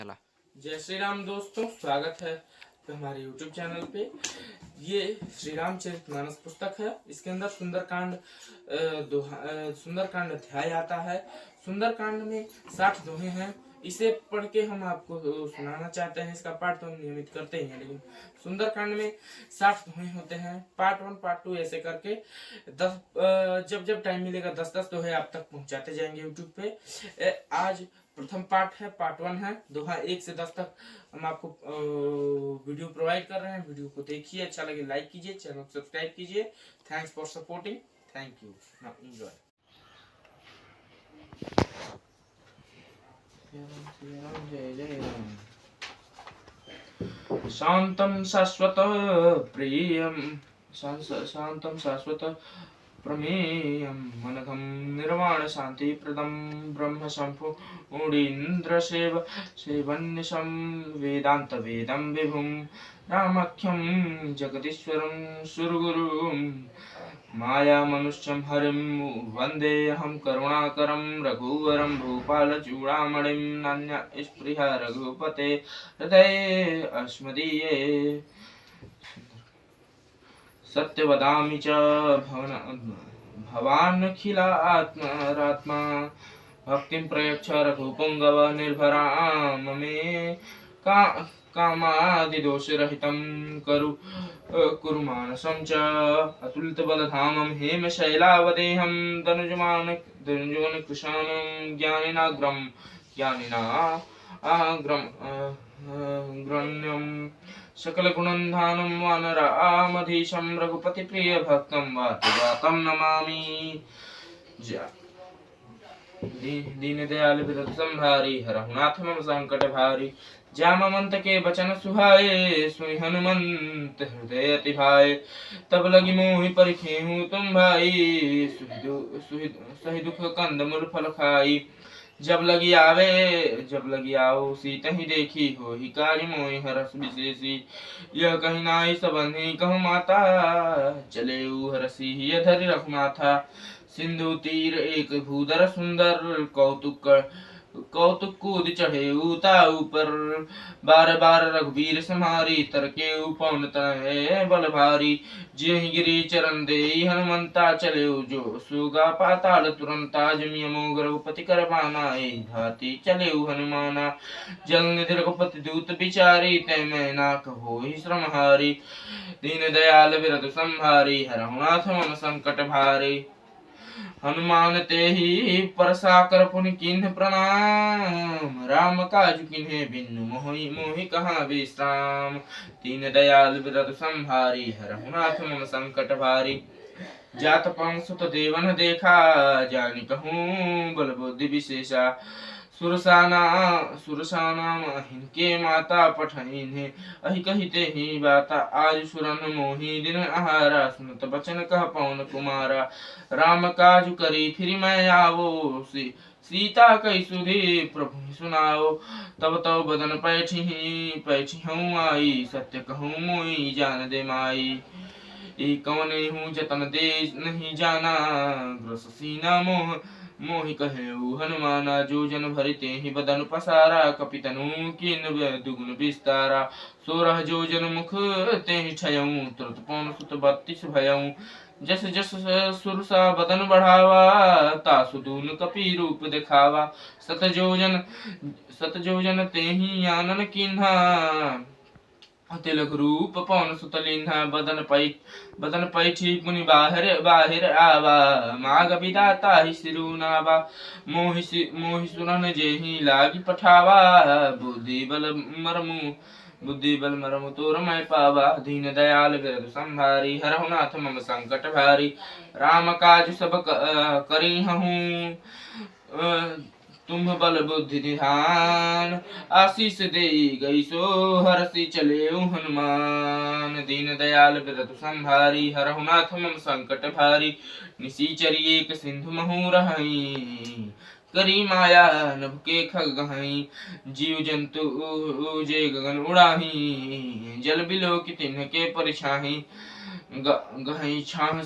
चला। जय श्री राम दोस्तों, स्वागत है हमारे YouTube चैनल पे। ये श्री रामचरितमानस पुस्तक है। इसके अंदर सुंदरकांड अध्याय आता है। सुंदरकांड में 60 दोहे हैं। इसे पढ़ के हम आपको सुनाना चाहते हैं। इसका पाठ तो हम नियमित करते ही हैं, लेकिन सुंदरकांड में 60 दोहे होते हैं। पार्ट 1 पार्ट 2 ऐसे करके 10 जब टाइम मिलेगा 10-10 दोहे आप तक पहुंचाते जाएंगे YouTube पे। आज प्रथम पार्ट है, पार्ट 1 है। दोहा 1 से 10 तक हम आपको वीडियो प्रोवाइड कर रहे हैं। वीडियो को देखिए, अच्छा लगे लाइक कीजिए, चैनल को सब्सक्राइब कीजिए। Thanks for supporting. Thank you. Now enjoy. जय जय राम। शांतं शाश्वत प्रियं शांतं शाश्वत प्रमेयं मनघं निर्वाण शांतिप्रदं ब्रह्म शम्भुमुनीन्द्र सेवन्निशं वेदांत वेदं विभुं रामाख्यं जगदीश्वरं सुरगुरुं माया मनुष्यं हरिं वन्देऽहं करुणाकरं रघुवरं भूपालचूडामणिं नान्यस्पृहा रघुपते हृदये अस्मदीये सत्य वदामि च भवानखिलात्मा भक्तिं प्रयच्छ रघुपुङ्गव निर्भरां मे कामादिदोषरहितं कुरु मानसं च अतुलितबलधामं हेमशैलावदेहं दनुजमानकृशानं ज्ञानिनाग्रण्यं सकलगुणन्धानं वानरामधीशं रघुपतिप्रियभक्तं वातुवातं नमामि। दीनदयाल विरत संभारी हरहु नाथ मम संकट भारी। जामवंत के बचन सुहाए सुनि हनुमंत हृदय अति भाए। तब लगी मोहि परिखेहु तुम भाई सही दुख कंद मूल फल खाई। जब लगी आओ सीता ही देखी हो ही कार्य मोहि हरस विशेषी। यह कहीं नाई सबन्ही कहु माता चले हरसी ही धरि रखु माथा। सिंधु तीर एक भूधर सुंदर कौतुक कूद चढ़े ऊता ऊपर। बार बार रघुवीर समारी तरके पवन तनय बल भारी। जेहि गिरि चरण देई हनुमंता चले जो सुगा पाताल तुरंता। जमि अमोघ रघुपति कर बाना धाती चले हनुमाना। जल निधि रघुपति दूत बिचारी तै मैं ना कहो ही श्रम हारी। दीन दयाल विरत संभारी हरहु नाथ मम संकट भारी। हनुमान ते ही परसाकर पुनि किन्ह प्रणाम। राम काज किन्हे बिनु मोहि कहाँ विश्राम। दीन दयाल विरत संभारी हरहु नाथ मम संकट भारी। जात पवन सुत देवन देखा जानि कहूँ बल बुद्धि विशेषा। सुरसाना हिनके माता पठइन्हे अहि कहिते ही बाता। आज सुरन मोहि दिन आहारा सुनत बचन कह पवन कुमारा। राम काज करी फिर मैं आवो सीता कई सुधि प्रभु सुनाओ। तब तब बदन पैठी हूँ आई सत्य कहूँ मोई जान दे माई। कवने हूँ जतन दे नहीं जाना ग्रस सीना मोहि कहेऊ हनुमाना। जो जन भरिते ही बदन पसारा कपितनु किन दुगुन विस्तारा। 16 जो जन मुख ते ही छयऊँ तुरत पवन सुत 32 भयऊँ। जस जस सुरसा बदन बढ़ावा तासु दून कपि रूप दिखावा। सत जो जन ते ही आनन किन्हा तिलक रूप पवन सुत लिन्हा। बदन पैठी पुनि बाहिर आवा माग विधाता ही सिरु नावा। मोहि सुरन जेहि लागी पठावा बुद्धि बल मरमु तोर मैं पावा। दीन दयाल विरत संभारी हरहु नाथ मम संकट भारी। राम काज सब करी हूँ तुम बल बुद्धि निधान। आशीष दे गई सो हरषि चले हनुमान। दीन दयाल विरत संभारी हरहु नाथ मम संकट भारी। निशिचरी एक सिंधु महु रहई करी माया नभ के खग गहई। जीव जंतु जे गगन उड़ाही जल बिलो की तिन्ह के परिछाही। गहई छाह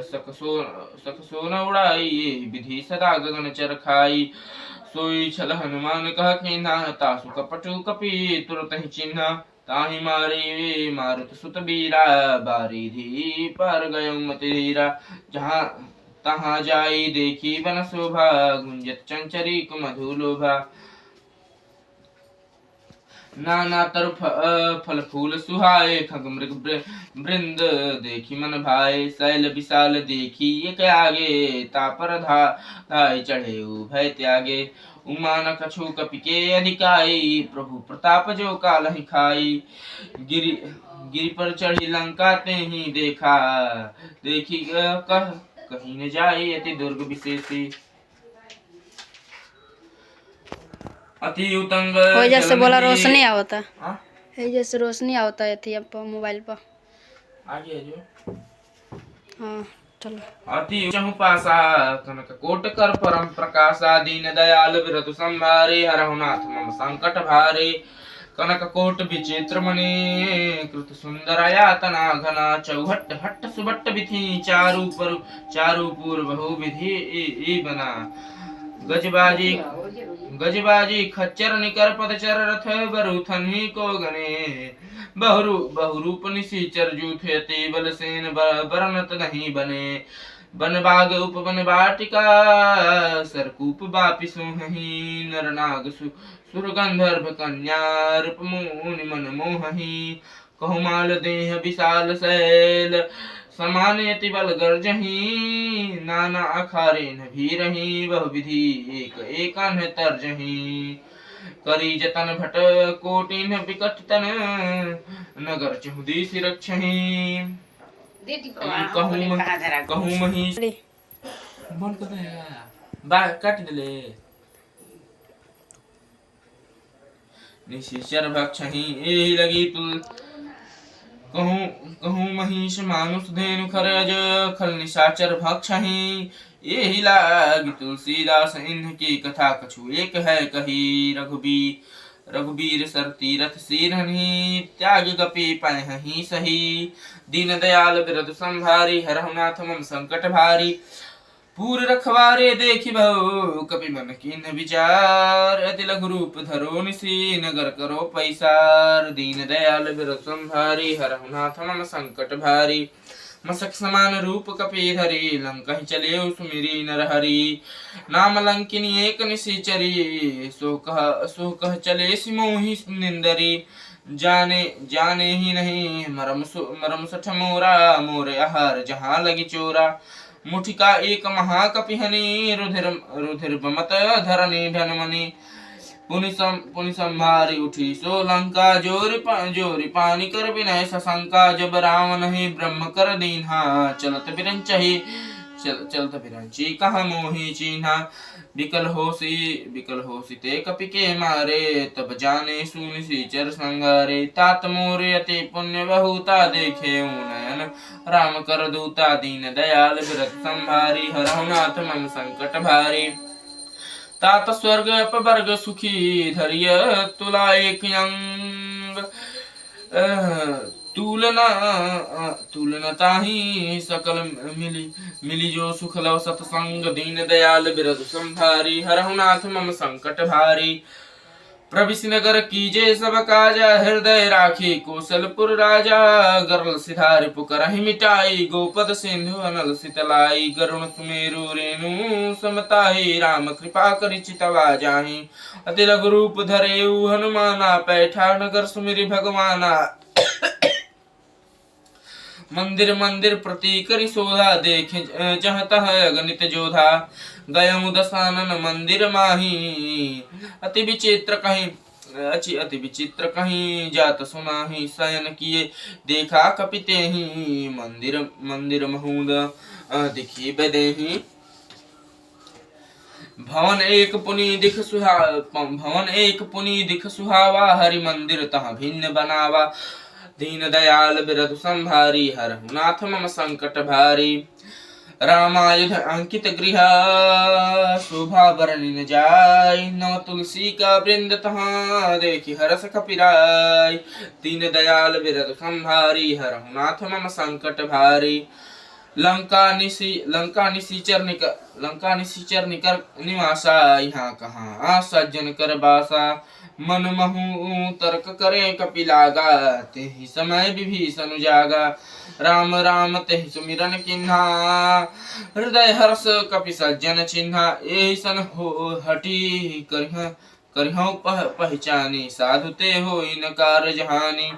सकसो न उड़ाई विधि सदा गगन चरखाई। सोई छल हनुमान कह कीन्हा, तासु कपटु कपि तुरत ही चिन्हा। ताहि मारे मारुत सुत बीरा, बारिधि पर गयो मति धीरा। जहाँ तहाँ जाई देखी बन शोभा, गुंजत चंचरी मधु लोभा। नाना तरु फल फूल सुहाए, खग मृग वृंद देखी मन भाए। शैल विशाल देखी एक आगे, तापर धाय चढ़े भय त्यागे। उमा न कछु कपि के अधिकाई, प्रभु प्रताप जो कालहि खाई। गिरि गिरि पर चढ़ी लंका ते ही देखा, देखी कहीं न जाई अति दुर्ग विशेषी। अति उतंग हो जैसे बोला रोशनी आवता हाँ? है, जैसे रोशनी आवता है थी अब मोबाइल पर आगे जो हाँ चलो। अति चहु पासा, कनक कोट कर परम प्रकाशा। दीन दयाल विरतु संभारे, हरहु नाथ मम संकट भारे। कनक कोट विचित्र मणि, कृत सुंदर यातना घना। चौहट हट्ट सुबट्ट विधि, चारू पूर्व बहु विधि बना। गजबाजी खच्चर निकर पदचर, रथ बरुथन को गने। बहुरूप निशिचर जूथे, अति बल सेन बरनत नहीं बने। बन बाग उपवन वाटिका, सरकूप बापि सोहहि। नर नाग सुर गंधर्व कन्या, रूप मुनि मन मोहहि। कहुमाल देह विशाल शैल, समाने अति बल गर्जहि। नाना अखारे न भीरहि, बहु विधि एक एकान्ह तर्जहि। करी जतन भट कोटिन विकट तन, नगर चहुदीस रक्षहि। कहूँ महिष बंद कर दे, बाल काट दले। निशिचर भक्षहि एहि लगी तुल, कहूँ महिष मानुष धेनु खरज। खल निशाचर भक्षहि एहि लागी तुलसीदास। इन्ह की कथा कछु एक है कही, रघुबीर सर तीरथ सिरहि। त्याग गपि पैहि सही, दीन दयाल बिरधु संभारी। हरहु नाथ मम संकट भारी। पूर रखवारे देखि बहु, कपि मन कीन्ह विचार। अति लघु रूप धरो निसी, नगर करो पैसार। दीन दयाल बिरधु संभारी, हरहु नाथ मम संकट भारी। मसक समान रूप कपि धरी, लंकहि चलेउ सुमिरी नर हरि। नाम लंकिनी एक निशिचरी, सो कह चले सिमोहि निंदरी। जाने ही नहीं मरम सठ मोरा, मोरे आहार जहाँ लगी चोरा। मुठिका एक महाकपिहनि, रुधिर बमत धरनी धनमनि। पुनि संभारी उठी सो लंका, जोरि पानी कर विनय सशंका। जब रावण ही ब्रह्म कर दीन्हा, चलत बिरंची कहा मोहि चीन्हा। विकल होसी ते कपि के मारे, तब जाने सुनिशिचर संगारे। तात मोरे अति पुण्य बहुता, देखे नयन राम कर दूता। दीन दयाल बिरथ संभारी, हरहु नाथ मम संकट भारी। तात स्वर्ग अपवर्ग सुखी, धरिय तुला एक अंग। तुलना ताहि सकल मिली जो सुख लव सतसंग। दीन दयाल बिरधु संभारी, हरहु नाथ मम संकट भारी। प्रविशि नगर कीजे सब काजा, हृदय राखी कौशलपुर राजा। गरल सिधारि पुकारहि मिटाई, गोपद सिंधु अनल सितलाई। गरुण सुमेरु रेणु समताहि, राम कृपा करि चितवा जाहि। अति लघु रूप धरेउ हनुमाना, पैठा नगर सुमिरि भगवाना। मंदिर प्रति करि शोधा, देखे जहाँ तह अगणित जोधा। गयमु दशानन मंदिर माही, अति विचित्र कहीं जात सुनाही। शयन किए देखा कपि तेहि, मंदिर महूद दिखी बदेहि। भवन एक पुनि दिख सुहावा, हरि मंदिर तहाँ भिन्न बनावा। दीन दयाल बिरधु संभारी, हरहु नाथ मम संकट भारी। रामायुध अंकित गृह, शोभा बरनि न जाय। नव तुलसी का वृंद तहाँ, देखि हरस कपिराय। दीन दयाल बिरधु संभारी, हरहु नाथ मम संकट भारी। लंका निशिचर निकर निवासा, यहाँ कहाँ सज्जन कर बासा। मन महु तर्क करे कपिलागा, तेहि समय विभीषण जागा। राम राम तेहि सुमिरन किन्हा, हृदय हर्ष कपि सज्जन चिन्हा। एहि सन हो हटी करिहौ पहचानी, साधु ते होई न कारज हानि।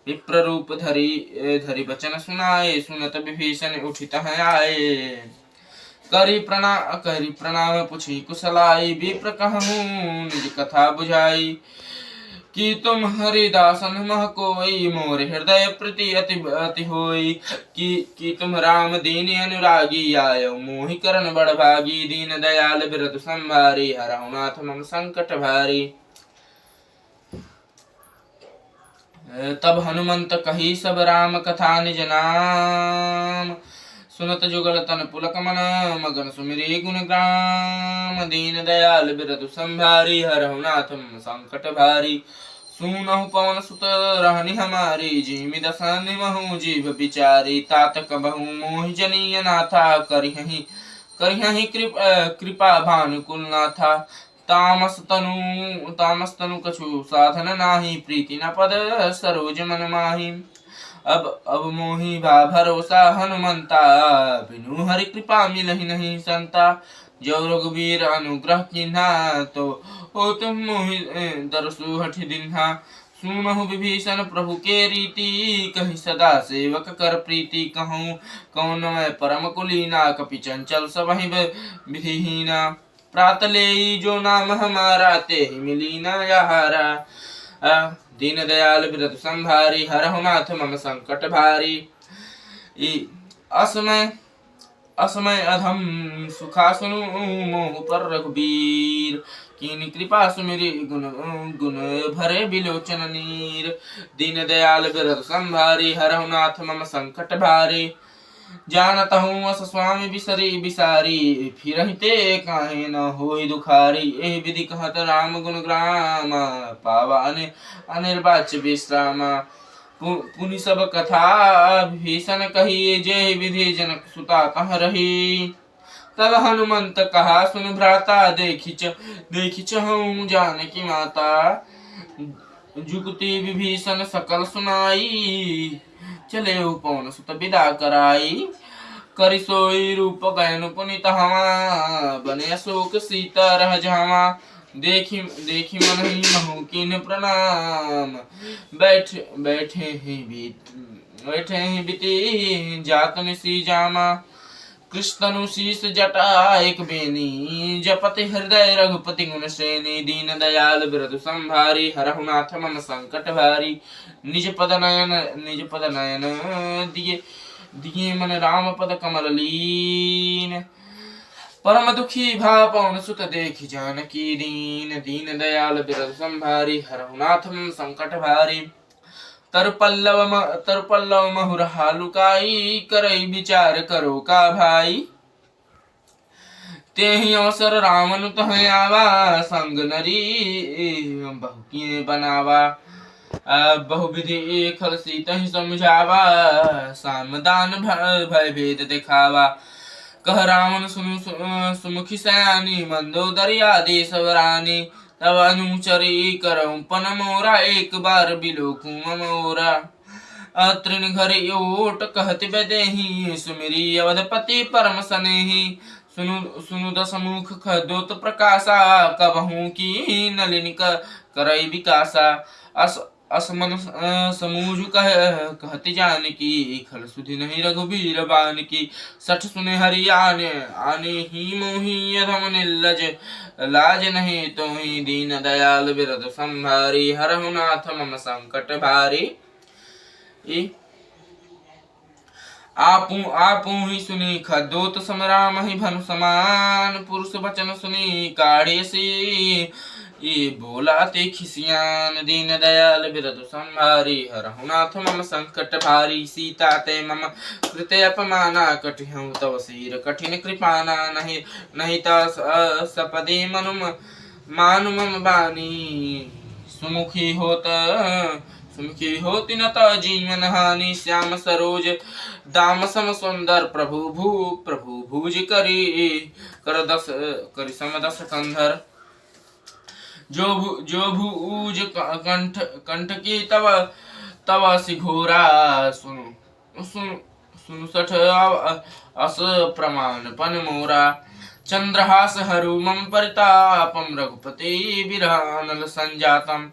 विप्र रूप धरि बचन सुनाए, सुनत विभीषण उठित हैं आए। करि प्रणाम पुछि कुशलाई, विप्र कहूँ निज कथा बुझाई। कि तुम हरिदासन मह कोई, मोर हृदय प्रति अति होई। कि तुम राम दीन अनुरागी, आयो मोहि करन बड़ भागी। दीन दयाल बिरधु संभारी, हरहु नाथ मम संकट भारी। तब हनुमंत कही सब राम कथा निज नाम, सुनत जुगल तन पुलक मन, मगन सुमिरी गुण ग्राम। दीन दयाल बिरधु संभारी, हरहु नाथ मम संकट भारी। सुनहु पवन सुत रहनि हमारी, जिमि दसनि महु जीव बिचारी। तात कबहु मोहि जनीय नाथा, करिहहि कृपा भानुकुल नाथा। तामस तनु कछु साधन नाही, प्रीति न पद सरोज मन माही। अब मोहि भा भरोसा हनुमंता, बिनु हरि कृपा मिलहि नहीं संता। जो रघुवीर अनुग्रह किन्हा, तो हो तुम मोहि दरसु हठि दिन्हा। सुनहु विभीषण प्रभु के रीति, कहि सदा सेवक कर प्रीति। कहूँ कौन मैं परम कुलीना, कपि चंचल सबहि विधिहीना। प्रात लेई जो नाम हमारा, तेहि मिली न आहारा। दीन दयाल बिरधु संभारी, हरहु नाथ मम संकट भारी। असमय अधम सुखा सुनु, मोह पर रघुबीर। कीनि कृपा सुमिरि गुण भरे बिलोचन नीर। दीन दयाल बिरधु संभारी, हरहु नाथ मम संकट भारी। जानत हूँ अस स्वामी बिसारी, फिरहि ते काहे न होई दुखारी। एहि विधि कहत राम गुण ग्राम, पावा अनिर्वाच्य विश्राम। पुनि सब कथा भीषण कही, जे विधि जनक सुता कह रही। तब हनुमंत कहा सुन भ्राता, देखी चहूँ जानकी माता। जुगति विभीषण सकल सुनाई, चले पवन सुत विदा कराई। करि सोई रूप गयन पुनित हवा, बने अशोक सीता रह जावा। देखी मन ही महु कीन प्रणाम, बैठे ही बीती जात निसी जामा। कृष्णनु शीस जटा एक बेनी, जपति हृदय रघुपति गुण श्रेणी। दीन दयाल बिरधु संभारी, हरहु नाथ मम संकट भारी। निज पद नयन दिए मन राम पद कमल लीन। परम दुखी भा पवन सुत देखि जानकी दीन। दीन दयाल बिरधु संभारी, हरहु नाथ मम संकट भारी। तरपल्लव महुर हालुकाई, करई विचार करो का भाई। तेहि अवसर रामनु तह आवा, संग नरी बहु किए बनावा। बहु विधि खल सीतहि समझावा, सामदान भय भेद दिखावा। कह रावण सुनु सुमुखी सयानी, मंदोदरी आदि सब रानी। तब अनुचरी करऊं पन मोरा, एक बार बिलोकू मोरा। तृण घर ओट कहत बदेही, सुमिरी अवधपति परम सनेही। सुनु दस मुख खदोत प्रकाशा, कबहू की नलिनी करई विकासा। असमन समूझ कहति जानकी, खल सुधि नहीं रघुबीर बानकी। सठ सुने हरि आने ही मोही, अधम निर्लज लाज नहीं तोहि। दीन दयाल बिरधु संभारी, हरहु नाथ मम संकट भारी। आपू ही सुनी खदोत समराम ही भनु समान। पुरुष वचन सुनी काढ़े सी, ये बोला ते खिसियान। दीन दयाल बिरधु संभारी, हरहु नाथ मम संकट भारी। सीता ते मम कृते अपमाना, कटिहउँ तव सिर कठिन कृपाना। नहीं ता सपदे मानु मम बानी, सुमुखी होत सुमुखी होती न त जीवन हानि श्याम सरोज दाम सम सुंदर प्रभु भुज करी करी सम दस कंधर जो भुज कंठ की तव तव सिघोरा सुनु सुनु सुनु सठ अस प्रमाण पन मोरा चंद्रहास हरु मम परितापम रघुपति विरहानल संजातम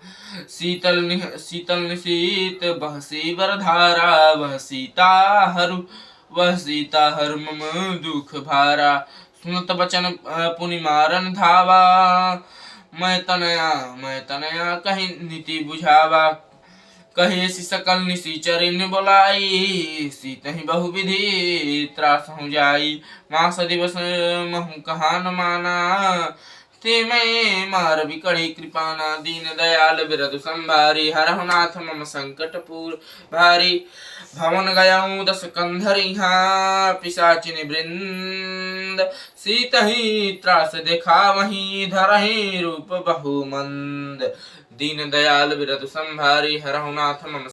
शीतल निशीत बहसी वरधारा वह सीता हरु मम दुख भारा सुनत बचन पुनि मारन धावा मैं तनया कहीं नीति बुझावा कहे सकल निशिचरिन बोलाई सीतहि बहुविधि त्रास हो जाई मास दिवस महु कहा न माना ते मैं मार बिकड़ी कृपाना दीन दयाल बिरदु संभारी हरहु नाथ मम संकट पूर भारी भवन गयाऊं दस कंधरिहा पिशाचिनि वृंद सीतहि त्रास देखा वहीं धरहि रूप बहु मंद दीन दयाल बिरदु संभारी हरहु नाथ मम